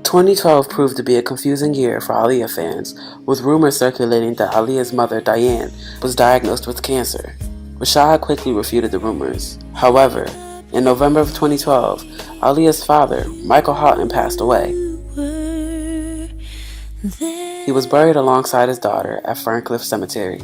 2012 proved to be a confusing year for Aaliyah fans, with rumors circulating that Aaliyah's mother, Diane, was diagnosed with cancer. Rashad quickly refuted the rumors. However, in November of 2012, Aaliyah's father, Michael Haughton, passed away. He was buried alongside his daughter at Ferncliff Cemetery.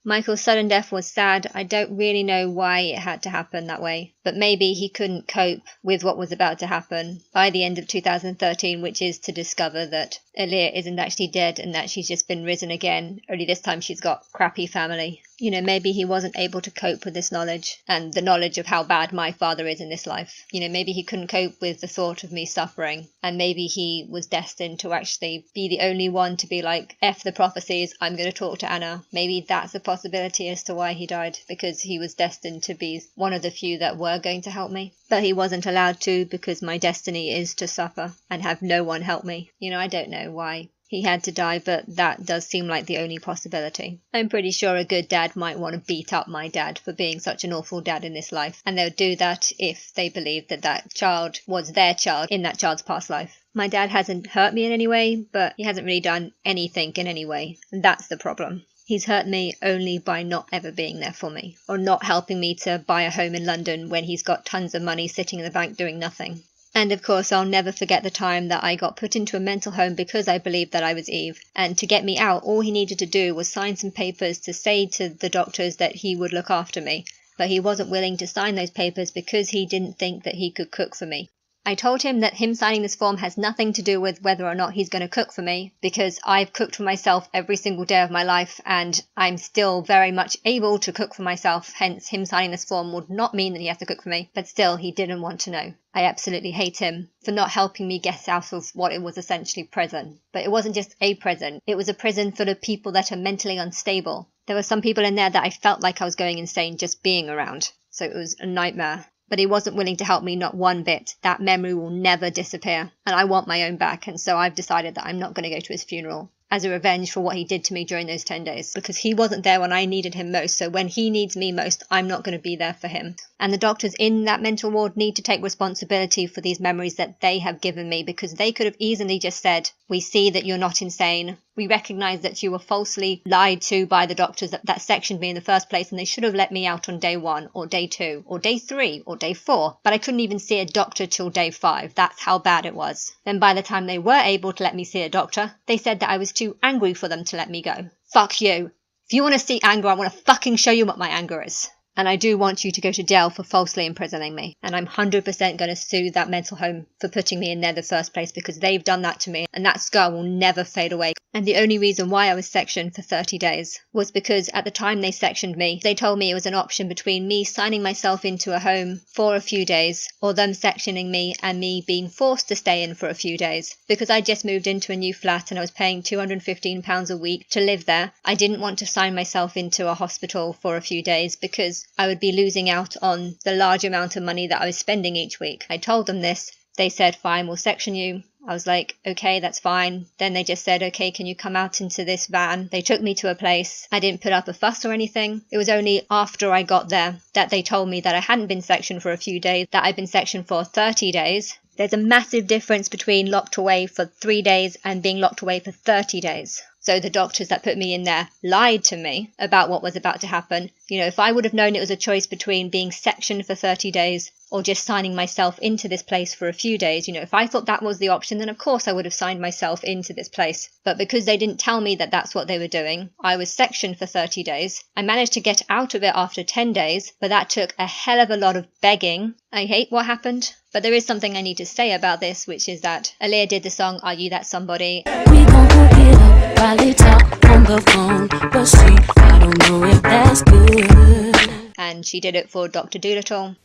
Michael's sudden death was sad. I don't really know why it had to happen that way, but maybe he couldn't cope with what was about to happen by the end of 2013, which is to discover that Aaliyah isn't actually dead and that she's just been risen again, only this time she's got crappy family. You know, maybe he wasn't able to cope with this knowledge and the knowledge of how bad my father is in this life. You know, maybe he couldn't cope with the thought of me suffering, and maybe he was destined to actually be the only one to be like, F the prophecies, I'm going to talk to Anna. Maybe that's a possibility as to why he died, because he was destined to be one of the few that were going to help me. But he wasn't allowed to, because my destiny is to suffer and have no one help me. You know, I don't know why he had to die, but that does seem like the only possibility. I'm pretty sure a good dad might want to beat up my dad for being such an awful dad in this life, and they'll do that if they believe that that child was their child in that child's past life. My dad hasn't hurt me in any way, but he hasn't really done anything in any way, and that's the problem. He's hurt me only by not ever being there for me, or not helping me to buy a home in London when he's got tons of money sitting in the bank doing nothing. And of course, I'll never forget the time that I got put into a mental home because I believed that I was Eve. And to get me out, all he needed to do was sign some papers to say to the doctors that he would look after me. But he wasn't willing to sign those papers because he didn't think that he could cook for me. I told him that him signing this form has nothing to do with whether or not he's going to cook for me, because I've cooked for myself every single day of my life and I'm still very much able to cook for myself, hence him signing this form would not mean that he has to cook for me, but still he didn't want to know. I absolutely hate him for not helping me get out of what it was essentially prison. But it wasn't just a prison, it was a prison full of people that are mentally unstable. There were some people in there that I felt like I was going insane just being around, so it was a nightmare. But he wasn't willing to help me, not one bit. That memory will never disappear, and I want my own back, and so I've decided that I'm not going to go to his funeral as a revenge for what he did to me during those 10 days, because he wasn't there when I needed him most, so when he needs me most, I'm not going to be there for him. And the doctors in that mental ward need to take responsibility for these memories that they have given me, because they could have easily just said, we see that you're not insane. We recognise that you were falsely lied to by the doctors that sectioned me in the first place, and they should have let me out on day 1 or day 2 or day 3 or day 4. But I couldn't even see a doctor till day 5. That's how bad it was. Then by the time they were able to let me see a doctor, they said that I was too angry for them to let me go. Fuck you. If you want to see anger, I want to fucking show you what my anger is. And I do want you to go to jail for falsely imprisoning me. And I'm 100% going to sue that mental home for putting me in there in the first place, because they've done that to me and that scar will never fade away. And the only reason why I was sectioned for 30 days was because at the time they sectioned me, they told me it was an option between me signing myself into a home for a few days or them sectioning me and me being forced to stay in for a few days. Because I just moved into a new flat and I was paying £215 a week to live there, I didn't want to sign myself into a hospital for a few days because I would be losing out on the large amount of money that I was spending each week. I told them this. They said, fine, we'll section you. I was like, okay, that's fine. Then they just said, okay, can you come out into this van? They took me to a place. I didn't put up a fuss or anything. It was only after I got there that they told me that I hadn't been sectioned for a few days, that I'd been sectioned for 30 days. There's a massive difference between locked away for 3 days and being locked away for 30 days. So the doctors that put me in there lied to me about what was about to happen. You know, if I would have known it was a choice between being sectioned for 30 days or just signing myself into this place for a few days, you know, if I thought that was the option, then of course I would have signed myself into this place. But because they didn't tell me that that's what they were doing, I was sectioned for 30 days. I managed to get out of it after 10 days, but that took a hell of a lot of begging. I hate what happened. But there is something I need to say about this, which is that Aaliyah did the song Are You That Somebody? We gon' hook it up while they talk on the phone, but see, I don't know if that's good. And she did it for Dr. Dolittle.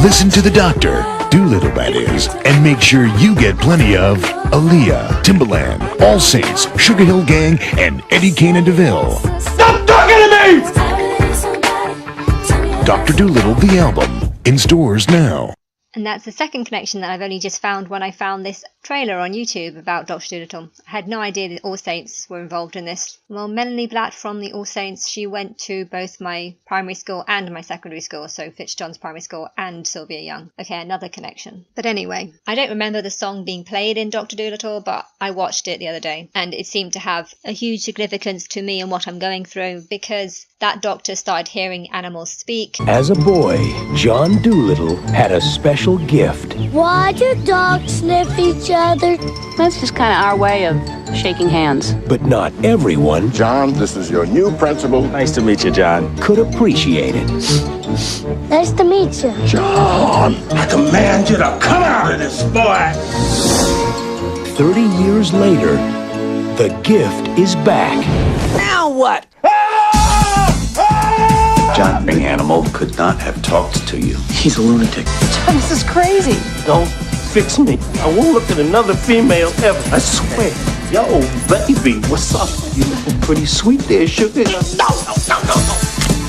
Listen to the Dr. Dolittle, that is, and make sure you get plenty of Aaliyah, Timbaland, All Saints, Sugar Hill Gang, and Eddie Kane and DeVille. Stop talking to me! Dr. Dolittle, the album, in stores now. And that's the second connection that I've only just found when I found this trailer on YouTube about Dr. Dolittle. I had no idea that All Saints were involved in this. Well, Melanie Blatt from the All Saints, she went to both my primary school and my secondary school, so Fitzjohn's primary school and Sylvia Young. Okay, another connection. But anyway, I don't remember the song being played in Dr. Dolittle, but I watched it the other day, and it seemed to have a huge significance to me and what I'm going through, because that doctor started hearing animals speak. As a boy, John Dolittle had a special gift. Why do dogs sniff each other? That's just kind of our way of shaking hands. But not everyone John, this is your new principal. Nice to meet you, John. could appreciate it. Nice to meet you. John, I command you to come out of this, boy. 30 years later, the gift is back. Now what? John, the animal could not have talked to you. He's a lunatic. This is crazy. Don't fix me. I won't look at another female ever. I swear. Yo, baby, what's up? You looking pretty sweet there, sugar. No.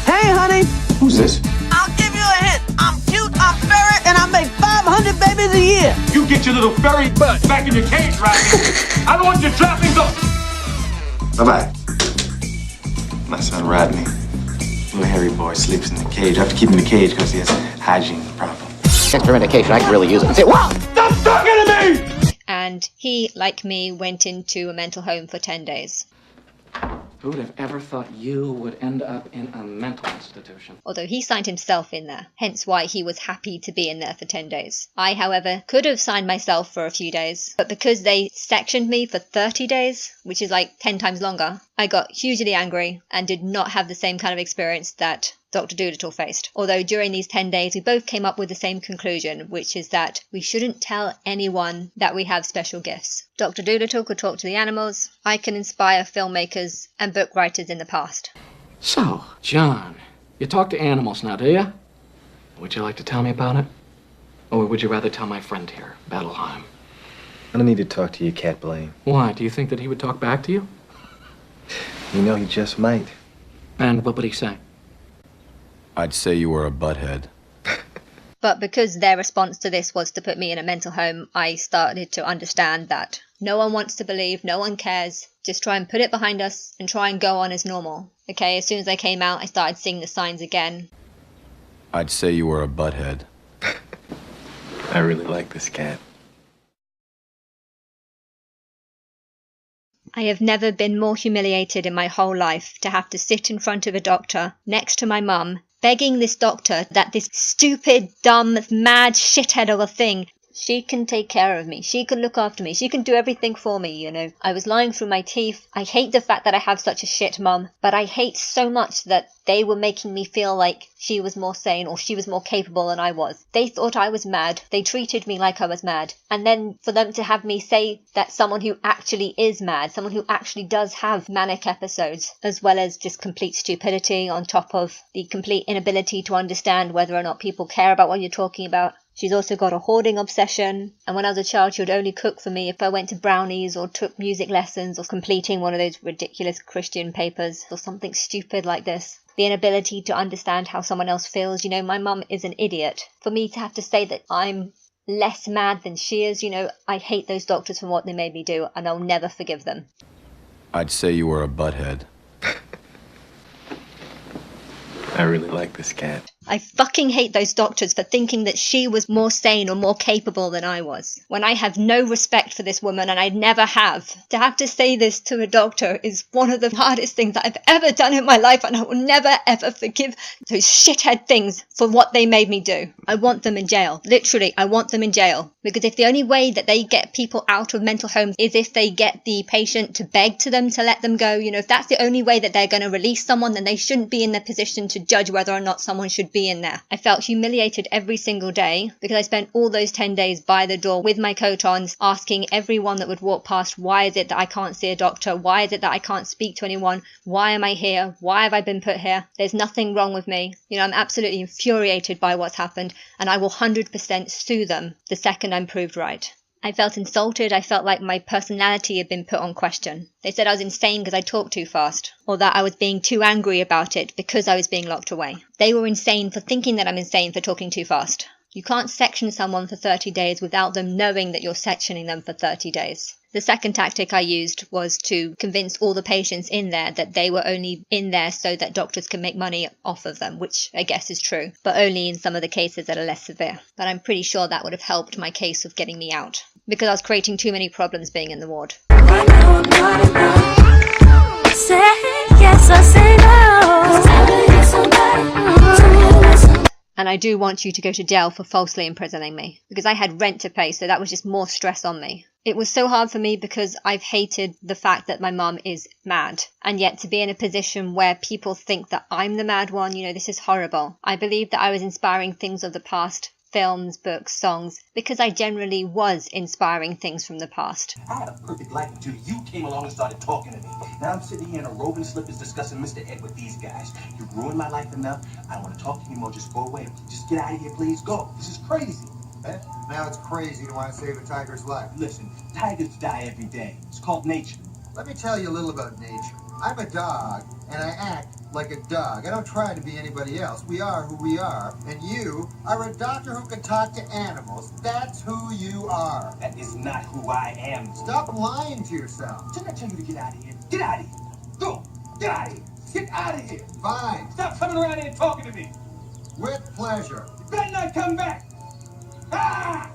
Hey, honey. Who's this? I'll give you a hint. I'm cute, I'm furry, and I make 500 babies a year. You get your little furry butt back in your cage, Rodney. I don't want your droppings up. Bye-bye. My son Rodney. Little hairy boy sleeps in the cage. I have to keep him in the cage because he has a hygiene problem. Instrumentation, I can really use it. Say, wow! Stop talking to me! And he, like me, went into a mental home for 10 days. Who would have ever thought you would end up in a mental institution? Although he signed himself in there, hence why he was happy to be in there for 10 days. I, however, could have signed myself for a few days, but because they sectioned me for 30 days, which is like 10 times longer, I got hugely angry and did not have the same kind of experience that Dr. Dolittle faced. Although during these 10 days, we both came up with the same conclusion, which is that we shouldn't tell anyone that we have special gifts. Dr. Dolittle could talk to the animals. I can inspire filmmakers and book writers in the past. So, John, you talk to animals now, do you? Would you like to tell me about it? Or would you rather tell my friend here, Battleheim? I don't need to talk to you, Cat Blaine. Why? Do you think that he would talk back to you? You know, he just might. And what would he say? I'd say you were a butthead. But because their response to this was to put me in a mental home, I started to understand that no one wants to believe, no one cares. Just try and put it behind us and try and go on as normal. Okay, as soon as I came out, I started seeing the signs again. I'd say you were a butthead. I really like this cat. I have never been more humiliated in my whole life to have to sit in front of a doctor next to my mum, begging this doctor that this stupid, dumb, mad shithead of a thing, she can take care of me, she can look after me, she can do everything for me, you know. I was lying through my teeth. I hate the fact that I have such a shit mum, but I hate so much that they were making me feel like she was more sane or she was more capable than I was. They thought I was mad. They treated me like I was mad. And then for them to have me say that someone who actually is mad, someone who actually does have manic episodes, as well as just complete stupidity on top of the complete inability to understand whether or not people care about what you're talking about. She's also got a hoarding obsession, and when I was a child she would only cook for me if I went to brownies or took music lessons or completing one of those ridiculous Christian papers or something stupid like this. The inability to understand how someone else feels. You know, my mum is an idiot. For me to have to say that I'm less mad than she is, you know, I hate those doctors for what they made me do, and I'll never forgive them. I'd say you were a butthead. I really like this cat. I fucking hate those doctors for thinking that she was more sane or more capable than I was, when I have no respect for this woman, and I never have. To have to say this to a doctor is one of the hardest things that I've ever done in my life, and I will never ever forgive those shithead things for what they made me do. I want them in jail. Literally, I want them in jail. Because if the only way that they get people out of mental homes is if they get the patient to beg to them to let them go, you know, if that's the only way that they're going to release someone, then they shouldn't be in the position to judge whether or not someone should be in there. I felt humiliated every single day because I spent all those 10 days by the door with my coat on, asking everyone that would walk past, why is it that I can't see a doctor? Why is it that I can't speak to anyone? Why am I here? Why have I been put here? There's nothing wrong with me. You know, I'm absolutely infuriated by what's happened, and I will 100% sue them the second I'm proved right. I felt insulted. I felt like my personality had been put on question. They said I was insane because I talked too fast, or that I was being too angry about it because I was being locked away. They were insane for thinking that I'm insane for talking too fast. You can't section someone for 30 days without them knowing that you're sectioning them for 30 days. The second tactic I used was to convince all the patients in there that they were only in there so that doctors can make money off of them, which I guess is true, but only in some of the cases that are less severe. But I'm pretty sure that would have helped my case of getting me out, because I was creating too many problems being in the ward. Say yes or say no. It's time to hit somebody. And I do want you to go to jail for falsely imprisoning me, because I had rent to pay, so that was just more stress on me. It was so hard for me because I've hated the fact that my mum is mad. And yet to be in a position where people think that I'm the mad one, this is horrible. I believe that I was inspiring things of the past, films, books, songs, because I generally was inspiring things from the past. I had a perfect life until you came along and started talking to me. Now I'm sitting here in a robe and slippers discussing Mr. Ed with these guys. You've ruined my life enough. I don't want to talk to you anymore. Just go away. Just get out of here, please. Go. This is crazy. Now it's crazy to want to save a tiger's life. Listen, tigers die every day. It's called nature. Let me tell you a little about nature. I'm a dog, and I act like a dog. I don't try to be anybody else. We are who we are, and you are a doctor who can talk to animals. That's who you are. That is not who I am. Stop lying to yourself. Didn't I tell you to get out of here? Get out of here. Go. Get out of here. Get out of here. Fine. Stop coming around here and talking to me. With pleasure. You better not come back. Ah!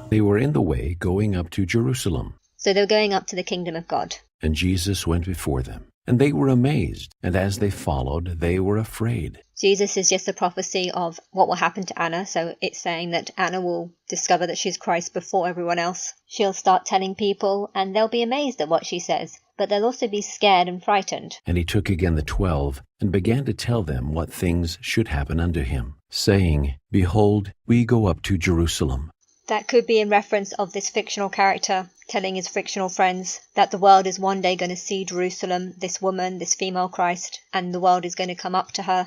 They were in the way going up to Jerusalem, So they were going up to the kingdom of God. and Jesus went before them. And they were amazed, and as they followed, they were afraid. Jesus is just a prophecy of what will happen to Anna, so it's saying that Anna will discover that she's Christ before everyone else. She'll start telling people, and they'll be amazed at what she says, but they'll also be scared and frightened. And he took again the 12, and began to tell them what things should happen unto him, saying, Behold, we go up to Jerusalem. That could be in reference of this fictional character telling his fictional friends that the world is one day going to see Jerusalem, this woman, this female Christ, and the world is going to come up to her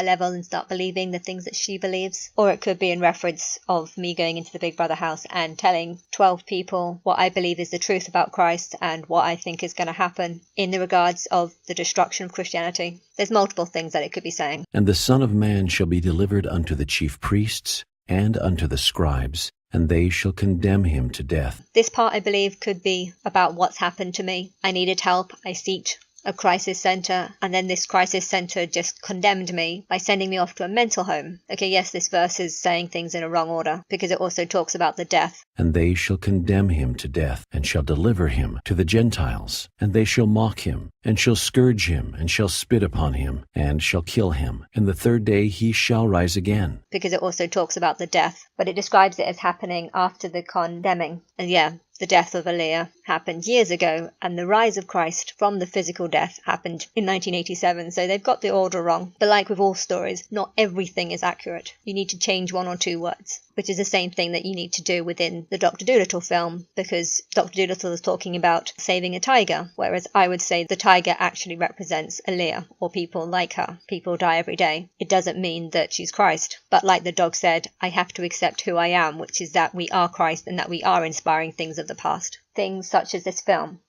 level and start believing the things that she believes. Or it could be in reference of me going into the Big Brother house and telling 12 people what I believe is the truth about Christ and what I think is going to happen in the regards of the destruction of Christianity. There's multiple things that it could be saying. And the Son of Man shall be delivered unto the chief priests and unto the scribes, and they shall condemn him to death. This part, I believe, could be about what's happened to me. I needed help. I sought a crisis centre, and then this crisis centre just condemned me by sending me off to a mental home. Okay, yes, this verse is saying things in a wrong order, because it also talks about the death. And they shall condemn him to death, and shall deliver him to the Gentiles. And they shall mock him, and shall scourge him, and shall spit upon him, and shall kill him. And the third day he shall rise again. Because it also talks about the death, but it describes it as happening after the condemning. And yeah, the death of Aaliyah happened years ago, and the rise of Christ from the physical death happened in 1987, so they've got the order wrong. But like with all stories, not everything is accurate. You need to change one or two words, which is the same thing that you need to do within the Dr. Dolittle film, because Dr. Dolittle is talking about saving a tiger, whereas I would say the tiger actually represents Aaliyah, or people like her. People die every day. It doesn't mean that she's Christ. But like the dog said, I have to accept who I am, which is that we are Christ and that we are inspiring things of the past. Things such as this film.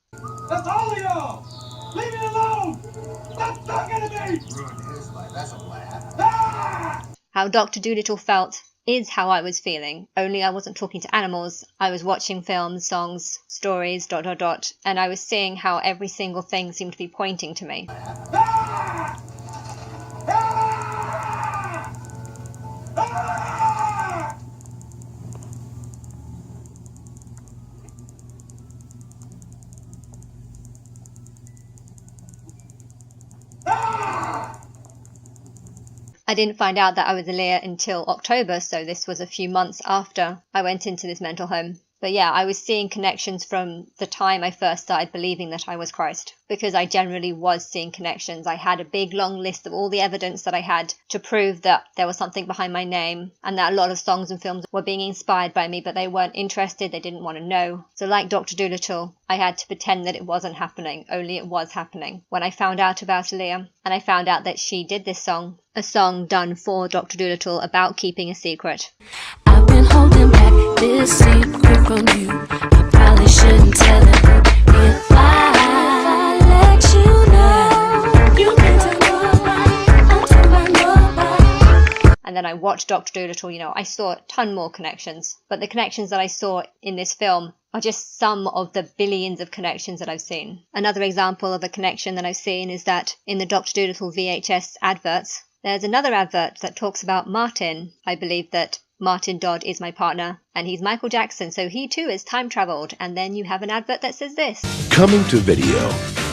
That's all of y'all! Leave me alone! Stop talking to me! Ruined his life. That's a laugh. Ah! How Dr. Dolittle felt is how I was feeling, only I wasn't talking to animals. I was watching films, songs, stories, ... and I was seeing how every single thing seemed to be pointing to me. Ah! Ah! Ah! Ah! I didn't find out that I was Aaliyah until October, so this was a few months after I went into this mental home. But yeah, I was seeing connections from the time I first started believing that I was Christ, because I generally was seeing connections. I had a big long list of all the evidence that I had to prove that there was something behind my name, and that a lot of songs and films were being inspired by me, but they weren't interested, they didn't want to know. So like Dr. Dolittle, I had to pretend that it wasn't happening, only it was happening. When I found out about Aaliyah, and I found out that she did this song, a song done for Dr. Dolittle about keeping a secret. I've been holding back this secret from you. I probably shouldn't tell it, but if I let you know, you need to know about, I'm talking about nobody. And and then I watched Dr. Dolittle, I saw a ton more connections. But the connections that I saw in this film are just some of the billions of connections that I've seen. Another example of a connection that I've seen is that in the Dr. Dolittle VHS adverts, there's another advert that talks about Martin. I believe that Martin Dodd is my partner, and he's Michael Jackson, so he too is time traveled. And then you have an advert that says this. Coming to video,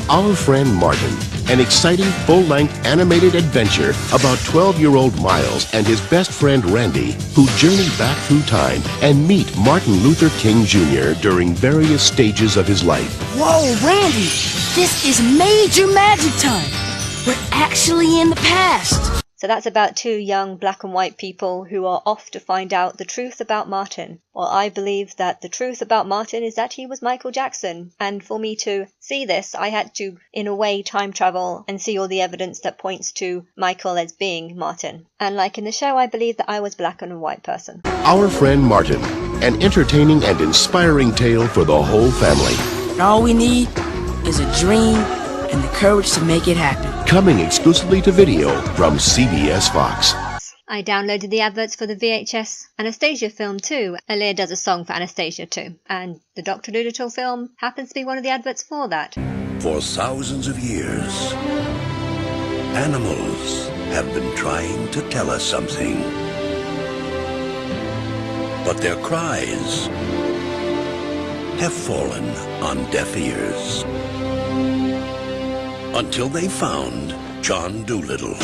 Our Friend Martin, an exciting full-length animated adventure about 12-year-old Miles and his best friend Randy, who journey back through time and meet Martin Luther King Jr. during various stages of his life. Whoa, Randy! This is major magic time! We're actually in the past! So that's about two young black and white people who are off to find out the truth about Martin. Well, I believe that the truth about Martin is that he was Michael Jackson. And for me to see this, I had to, in a way, time travel and see all the evidence that points to Michael as being Martin. And like in the show, I believe that I was black and a white person. Our Friend Martin, an entertaining and inspiring tale for the whole family. And all we need is a dream and the courage to make it happen. Coming exclusively to video from CBS Fox. I downloaded the adverts for the VHS Anastasia film too. Aaliyah does a song for Anastasia too. And the Dr. Dolittle film happens to be one of the adverts for that. For thousands of years, animals have been trying to tell us something. But their cries have fallen on deaf ears. Until they found John Dolittle.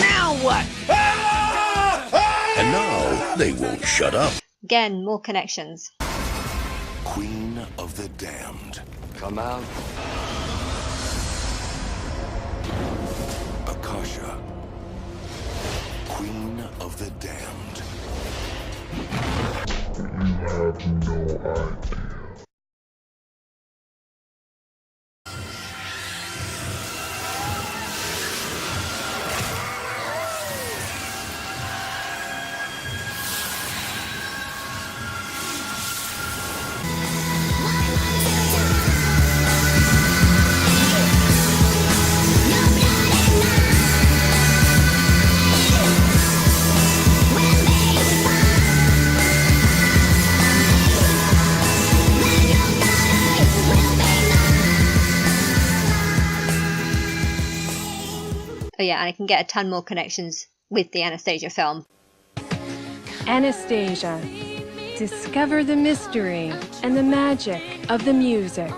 Now what? And now they won't shut up. Again, more connections. Queen of the Damned. Come out. Akasha. Queen of the Damned. You have no idea. Oh yeah, and I can get a ton more connections with the Anastasia film. Anastasia. Discover the mystery and the magic of the music.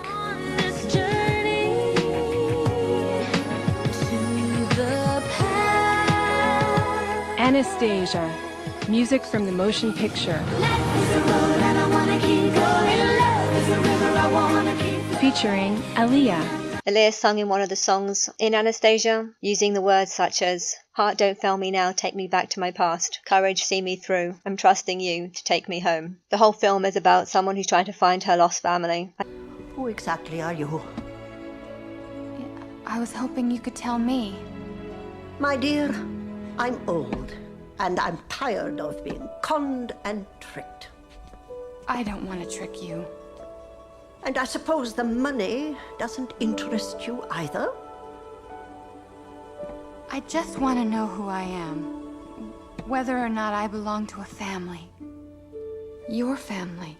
Anastasia. Music from the motion picture. Featuring Aaliyah. Aaliyah sung in one of the songs in Anastasia, using the words such as, "Heart, don't fail me now, take me back to my past. Courage, see me through. I'm trusting you to take me home." The whole film is about someone who's trying to find her lost family. Who exactly are you? I was hoping you could tell me. My dear, I'm old, and I'm tired of being conned and tricked. I don't want to trick you. And I suppose the money doesn't interest you either? I just want to know who I am. Whether or not I belong to a family. Your family.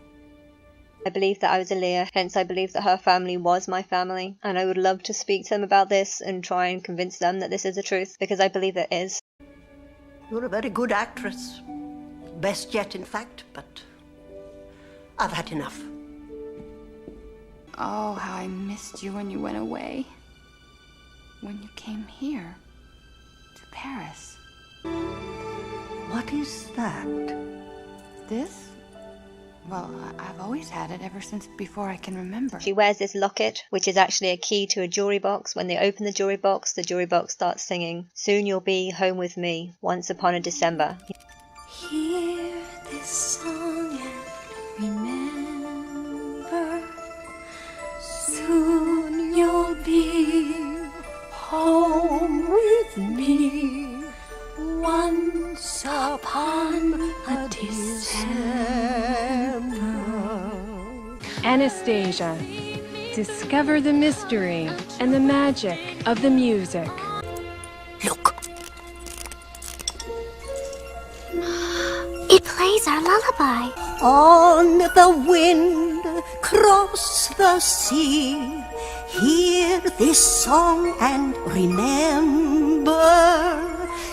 I believe that I was Aaliyah, hence I believe that her family was my family, and I would love to speak to them about this and try and convince them that this is the truth, because I believe it is. You're a very good actress. Best yet, in fact, but I've had enough. Oh, how I missed you when you went away. When you came here. To Paris. What is that? This? Well, I've always had it ever since before I can remember. She wears this locket, which is actually a key to a jewelry box. When they open the jewelry box starts singing, "Soon you'll be home with me, once upon a December." Hear this song and remember. Soon you'll be home with me, once upon a December. Anastasia. Discover the mystery and the magic of the music. Look. It plays our lullaby. On the wind, cross the sea, hear this song and remember,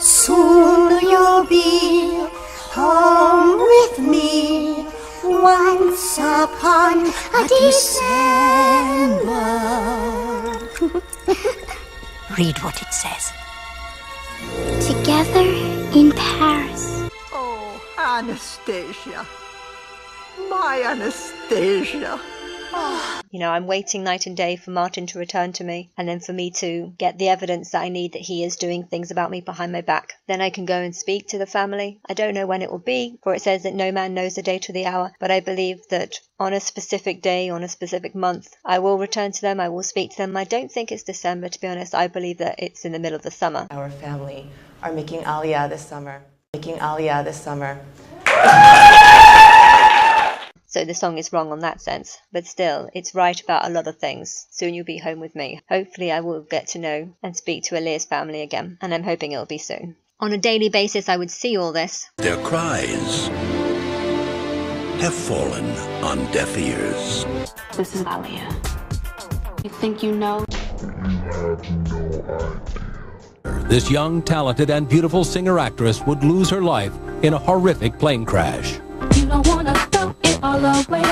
soon you'll be home with me, once upon a December. Read what it says. Together in Paris. Oh, Anastasia. My Anastasia. You know, I'm waiting night and day for Martin to return to me, and then for me to get the evidence that I need that he is doing things about me behind my back. Then I can go and speak to the family. I don't know when it will be, for it says that no man knows the date or the hour, but I believe that on a specific day, on a specific month, I will return to them, I will speak to them. I don't think it's December, to be honest. I believe that it's in the middle of the summer. Our family are making Aaliyah this summer. So the song is wrong on that sense, but still, it's right about a lot of things. Soon you'll be home with me. Hopefully I will get to know and speak to Aaliyah's family again, and I'm hoping it'll be soon. On a daily basis, I would see all this. Their cries have fallen on deaf ears. This is Aaliyah. You think you know? You have no idea. This young, talented, and beautiful singer-actress would lose her life in a horrific plane crash. You don't wanna throw it all away.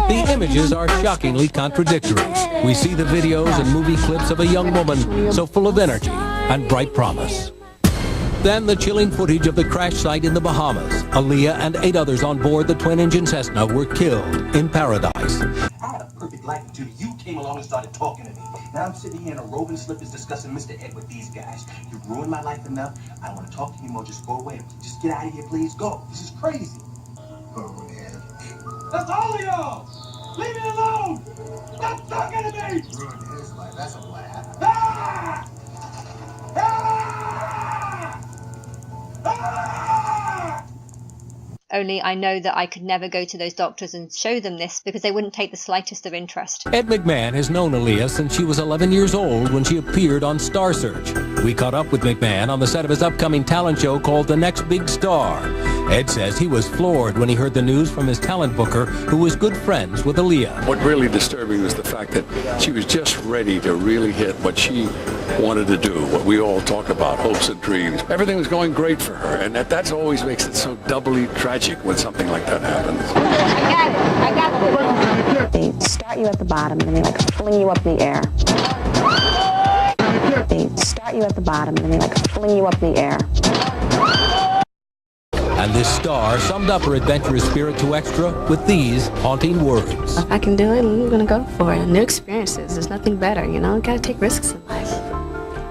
The images are shockingly contradictory. We see the videos and movie clips of a young woman so full of energy and bright promise. Then the chilling footage of the crash site in the Bahamas. Aaliyah and 8 others on board the twin-engine Cessna were killed in paradise. I had a perfect life until you came along and started talking to me. Now I'm sitting here in a roving slippers discussing Mr. Ed with these guys. You've ruined my life enough. I don't want to talk to you anymore. Just go away. Just get out of here, please. Go. This is crazy. Oh, Ed. That's all of y'all! Leave me alone! Stop talking to me! Ruined his life. That's a laugh. Ah! Ah! Ah! Only I know that I could never go to those doctors and show them this because they wouldn't take the slightest of interest. Ed McMahon has known Aaliyah since she was 11 years old when she appeared on Star Search. We caught up with McMahon on the set of his upcoming talent show called The Next Big Star. Ed says he was floored when he heard the news from his talent booker, who was good friends with Aaliyah. What really disturbed me was the fact that she was just ready to really hit what she wanted to do, what we all talk about, hopes and dreams. Everything was going great for her, and that's always makes it so doubly tragic when something like that happens. I got it. They start you at the bottom, and then they like fling you up in the air. They start you at the bottom, and then they like fling you up in the air. And this star summed up her adventurous spirit to extra with these haunting words. If I can do it, I'm gonna go for it. New experiences, there's nothing better, you know? Gotta take risks in life.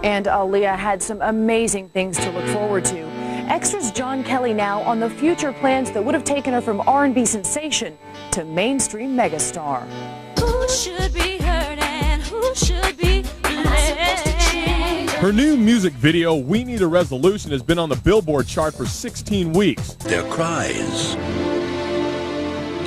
And Aaliyah had some amazing things to look forward to. Extras John Kelly now on the future plans that would have taken her from R&B sensation to mainstream megastar. Who should be heard and who should be blessed? Her new music video, We Need a Resolution, has been on the Billboard chart for 16 weeks. Their cries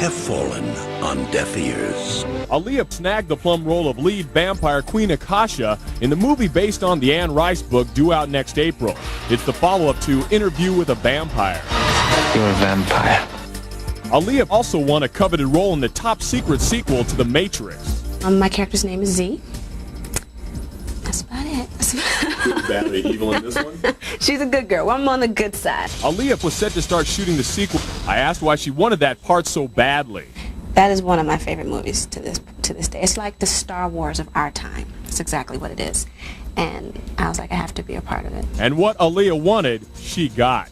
have fallen on deaf ears. Aaliyah snagged the plum role of lead vampire Queen Akasha in the movie based on the Anne Rice book due out next April. It's the follow-up to Interview with a Vampire. You're a vampire. Aaliyah also won a coveted role in the top secret sequel to The Matrix. My character's name is Z. That's about it. Bad or evil in this one? She's a good girl. I'm on the good side. Aaliyah was set to start shooting the sequel. I asked why she wanted that part so badly. That is one of my favorite movies to this day. It's like the Star Wars of our time. It's exactly what it is. And I was like, I have to be a part of it. And what Aaliyah wanted, she got.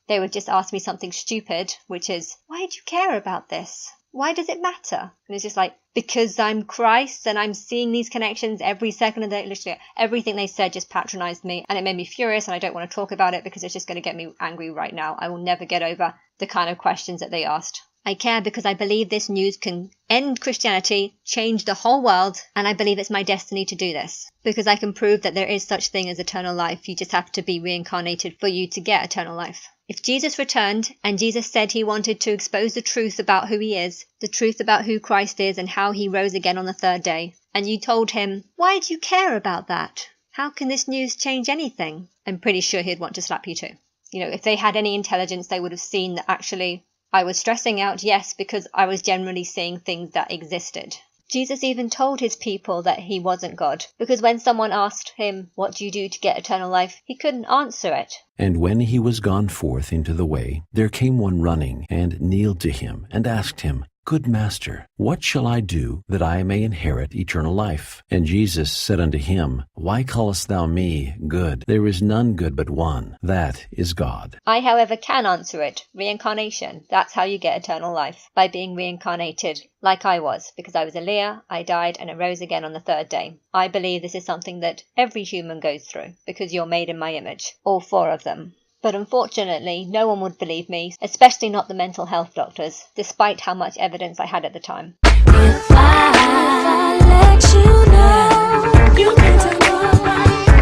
They would just ask me something stupid, which is, why do you care about this? Why does it matter? And it's just like, because I'm Christ and I'm seeing these connections every second of the day. Literally everything they said just patronized me, and it made me furious, and I don't want to talk about it because it's just going to get me angry right now. I will never get over the kind of questions that they asked. I care because I believe this news can end Christianity, change the whole world, and I believe it's my destiny to do this. Because I can prove that there is such thing as eternal life. You just have to be reincarnated for you to get eternal life. If Jesus returned and Jesus said he wanted to expose the truth about who he is, the truth about who Christ is and how he rose again on the third day, and you told him, why do you care about that? how can this news change anything? I'm pretty sure he'd want to slap you too. You know, if they had any intelligence, they would have seen that actually I was stressing out, yes, because I was generally seeing things that existed. Jesus even told his people that he wasn't God, because when someone asked him, what do you do to get eternal life? He couldn't answer it. And when he was gone forth into the way, there came one running, and kneeled to him, and asked him, Good Master, what shall I do that I may inherit eternal life? And Jesus said unto him, Why callest thou me good? There is none good but one, that is God. I, however, can answer it. Reincarnation. That's how you get eternal life, by being reincarnated, like I was, because I was Aaliyah, I died, and arose again on the third day. I believe this is something that every human goes through, because you're made in my image, all 4 of them. But unfortunately, no one would believe me, especially not the mental health doctors, despite how much evidence I had at the time. If I let you know, you need to know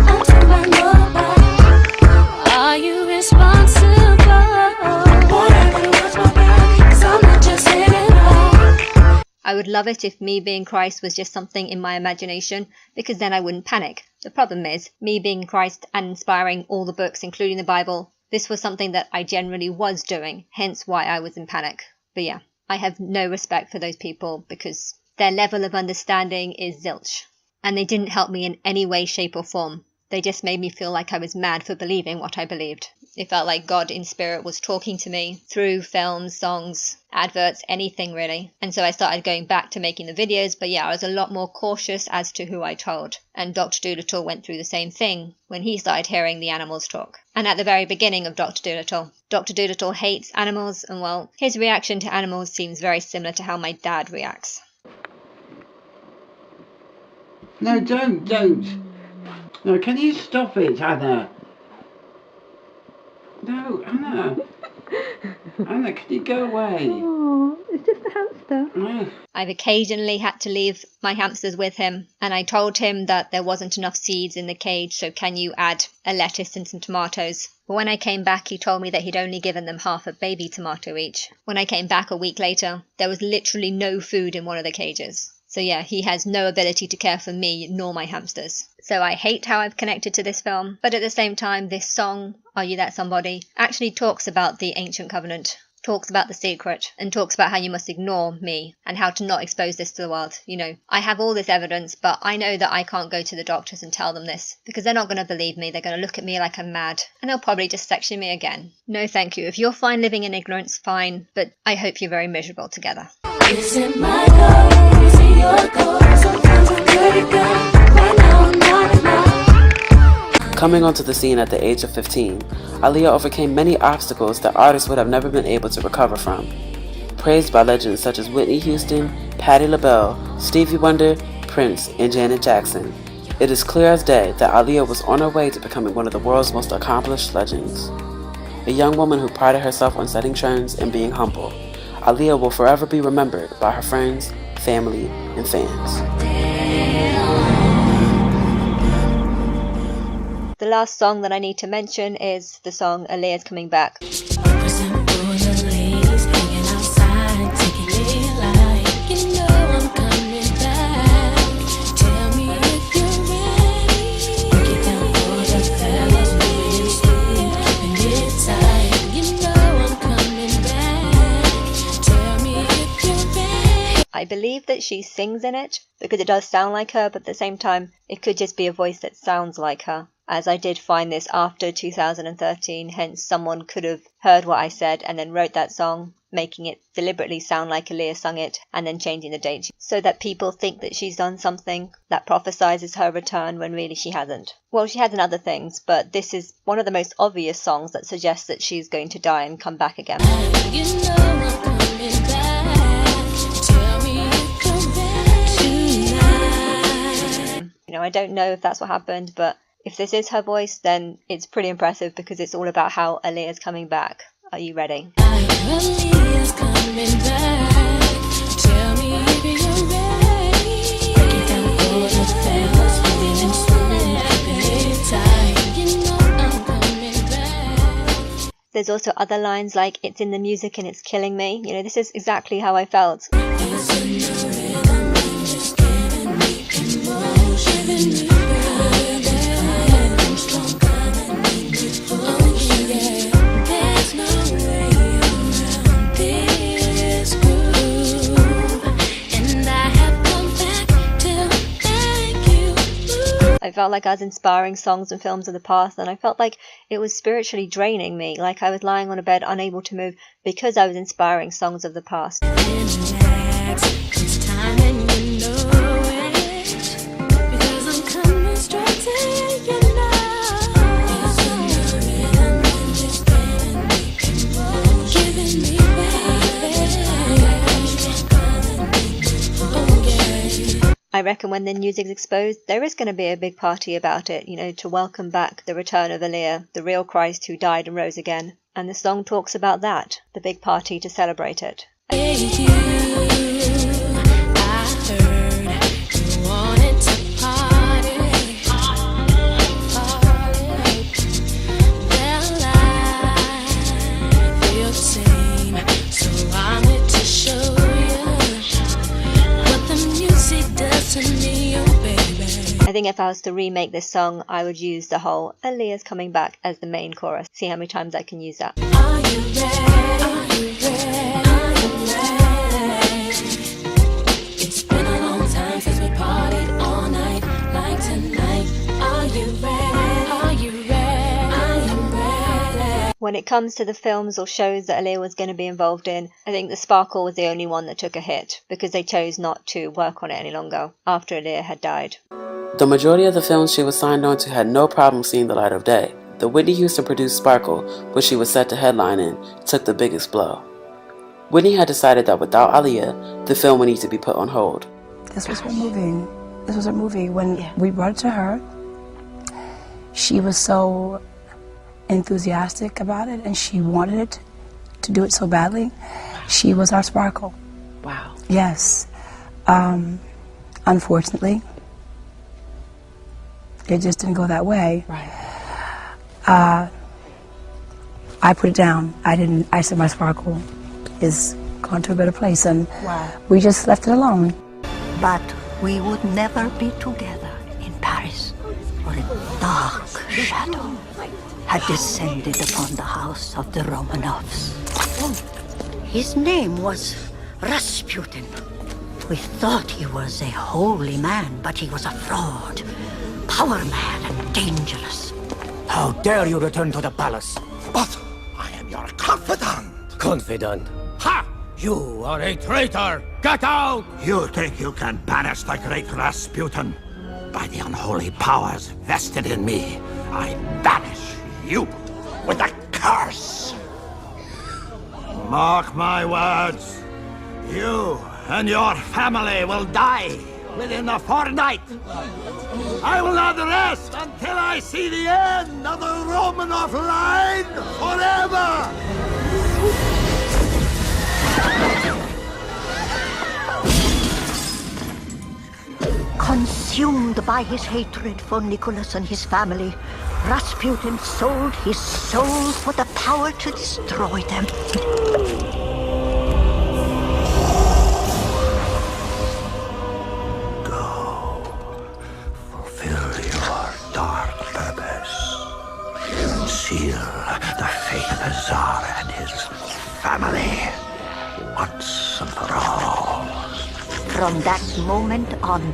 until I know. Are you responsible? Whatever was my bad, 'cause I'm not just saying it. I would love it if me being Christ was just something in my imagination, because then I wouldn't panic. The problem is, me being Christ and inspiring all the books, including the Bible, this was something that I generally was doing, hence why I was in panic. But yeah, I have no respect for those people because their level of understanding is zilch. And they didn't help me in any way, shape or form. They just made me feel like I was mad for believing what I believed. It felt like God in spirit was talking to me through films, songs, adverts, anything really. And so I started going back to making the videos, but yeah, I was a lot more cautious as to who I told. And Dr. Dolittle went through the same thing when he started hearing the animals talk. And at the very beginning of Dr. Dolittle hates animals, and well, his reaction to animals seems very similar to how my dad reacts. No, don't. No, can you stop it, Anna? No, Anna. Anna, can you go away? Oh, it's just a hamster. I've occasionally had to leave my hamsters with him, and I told him that there wasn't enough seeds in the cage, so can you add a lettuce and some tomatoes? But when I came back, he told me that he'd only given them half a baby tomato each. When I came back a week later, there was literally no food in one of the cages. So yeah, he has no ability to care for me nor my hamsters. So I hate how I've connected to this film, but at the same time, this song, Are You That Somebody, actually talks about the ancient covenant, talks about the secret, and talks about how you must ignore me and how to not expose this to the world. You know, I have all this evidence, but I know that I can't go to the doctors and tell them this because they're not going to believe me. They're going to look at me like I'm mad and they'll probably just section me again. No, thank you. If you're fine living in ignorance, fine, but I hope you're very miserable together. Is it my goal? Is it your goal? Sometimes I'm good at go. Right now I'm not enough. Coming onto the scene at the age of 15, Aaliyah overcame many obstacles that artists would have never been able to recover from. Praised by legends such as Whitney Houston, Patti LaBelle, Stevie Wonder, Prince, and Janet Jackson, it is clear as day that Aaliyah was on her way to becoming one of the world's most accomplished legends. A young woman who prided herself on setting trends and being humble, Aaliyah will forever be remembered by her friends, family, and fans. The last song that I need to mention is the song Aaliyah's Coming Back. I believe that she sings in it because it does sound like her, but at the same time, it could just be a voice that sounds like her. As I did find this after 2013, hence someone could have heard what I said and then wrote that song, making it deliberately sound like Aaliyah sung it and then changing the date so that people think that she's done something that prophesizes her return when really she hasn't. Well, she has in other things, but this is one of the most obvious songs that suggests that she's going to die and come back again. You know, I don't know if that's what happened, but if this is her voice, then it's pretty impressive because it's all about how Aaliyah's coming back. Are you ready? Aaliyah's coming back. Tell me if you're ready. Break it down for the fellas, feeling smooth, keeping it tight. You know I'm coming back. There's also other lines like, it's in the music and it's killing me. You know, this is exactly how I felt. felt like I was inspiring songs and films of the past, and I felt like it was spiritually draining me, like I was lying on a bed unable to move because I was inspiring songs of the past. I reckon when the music's exposed, there is going to be a big party about it, you know, to welcome back the return of Aaliyah, the real Christ who died and rose again. And the song talks about that, the big party to celebrate it. I think if I was to remake this song, I would use the whole Aaliyah's coming back as the main chorus. See how many times I can use that. Are you ready? Are you ready? Are you ready? It's been a long time since we partied all night like tonight. Are you ready? Are you ready? Are you ready? When it comes to the films or shows that Aaliyah was going to be involved in, I think The Sparkle was the only one that took a hit because they chose not to work on it any longer after Aaliyah had died. The majority of the films she was signed on to had no problem seeing the light of day. The Whitney Houston produced Sparkle, which she was set to headline in, took the biggest blow. Whitney had decided that without Aaliyah, the film would need to be put on hold. This was her movie. This was her movie. When we brought it to her, she was so enthusiastic about it, and she wanted it to do it so badly. She was our Sparkle. Wow. Yes. Unfortunately, it just didn't go that way. Right. I put it down. I said my Sparkle is gone to a better place, and we just left it alone. But we would never be together in Paris, for a dark shadow had descended upon the house of the Romanovs. His name was Rasputin. We thought he was a holy man, but he was a fraud, power mad and dangerous. How dare you return to the palace? But I am your confidant. Confidant? Ha! You are a traitor! Get out! You think you can banish the great Rasputin? By the unholy powers vested in me, I banish you with a curse. Mark my words. You and your family will die within a fortnight. I will not rest until I see the end of the Romanov line forever! Consumed by his hatred for Nicholas and his family, Rasputin sold his soul for the power to destroy them. Dark purpose. Conceal the fate of the Tsar and his family once and for all. From that moment on,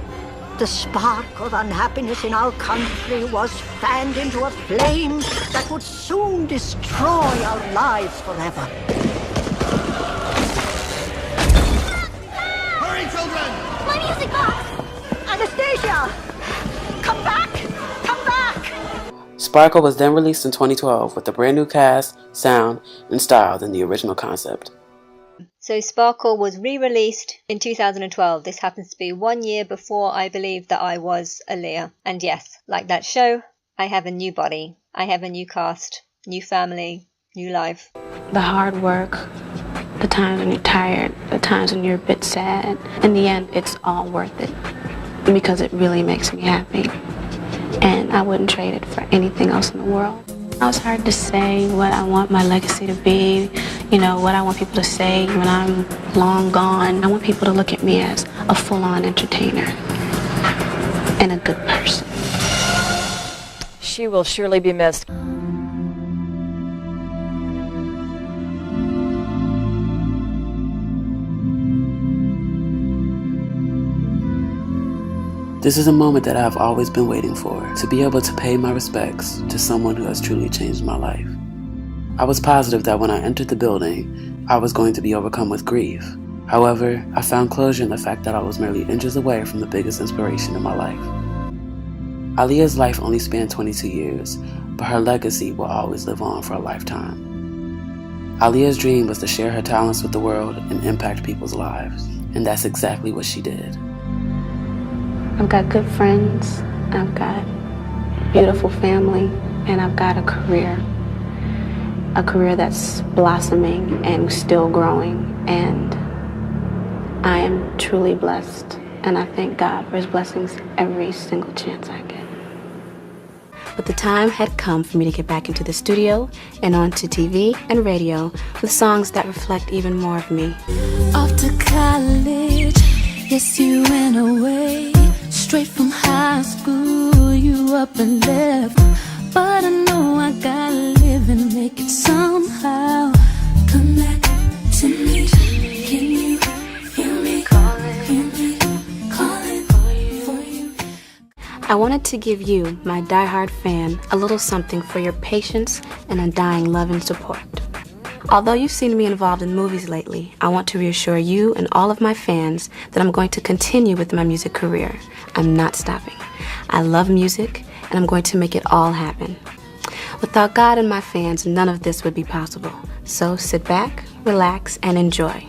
the spark of unhappiness in our country was fanned into a flame that would soon destroy our lives forever. Hurry, children! My music box! Anastasia! Come back! Come back! Sparkle was then released in 2012 with a brand new cast, sound, and style than the original concept. So Sparkle was re-released in 2012. This happens to be 1 year before I believed that I was Aaliyah. And yes, like that show, I have a new body. I have a new cast, new family, new life. The hard work, the times when you're tired, the times when you're a bit sad, in the end, it's all worth it because it really makes me happy. And I wouldn't trade it for anything else in the world. It's hard to say what I want my legacy to be, you know, what I want people to say when I'm long gone. I want people to look at me as a full-on entertainer and a good person. She will surely be missed. This is a moment that I have always been waiting for, to be able to pay my respects to someone who has truly changed my life. I was positive that when I entered the building, I was going to be overcome with grief. However, I found closure in the fact that I was merely inches away from the biggest inspiration in my life. Aaliyah's life only spanned 22 years, but her legacy will always live on for a lifetime. Aaliyah's dream was to share her talents with the world and impact people's lives, and that's exactly what she did. I've got good friends, I've got a beautiful family, and I've got a career that's blossoming and still growing, and I am truly blessed, and I thank God for his blessings every single chance I get. But the time had come for me to get back into the studio and onto TV and radio with songs that reflect even more of me. Off to college, yes, you went away. Straight from high school, you up and left. But I know I gotta live and make it somehow. Come back to me. Can you hear me calling for you? I wanted to give you, my diehard fan, a little something for your patience and undying love and support. Although you've seen me involved in movies lately, I want to reassure you and all of my fans that I'm going to continue with my music career. I'm not stopping. I love music, and I'm going to make it all happen. Without God and my fans, none of this would be possible. So sit back, relax, and enjoy.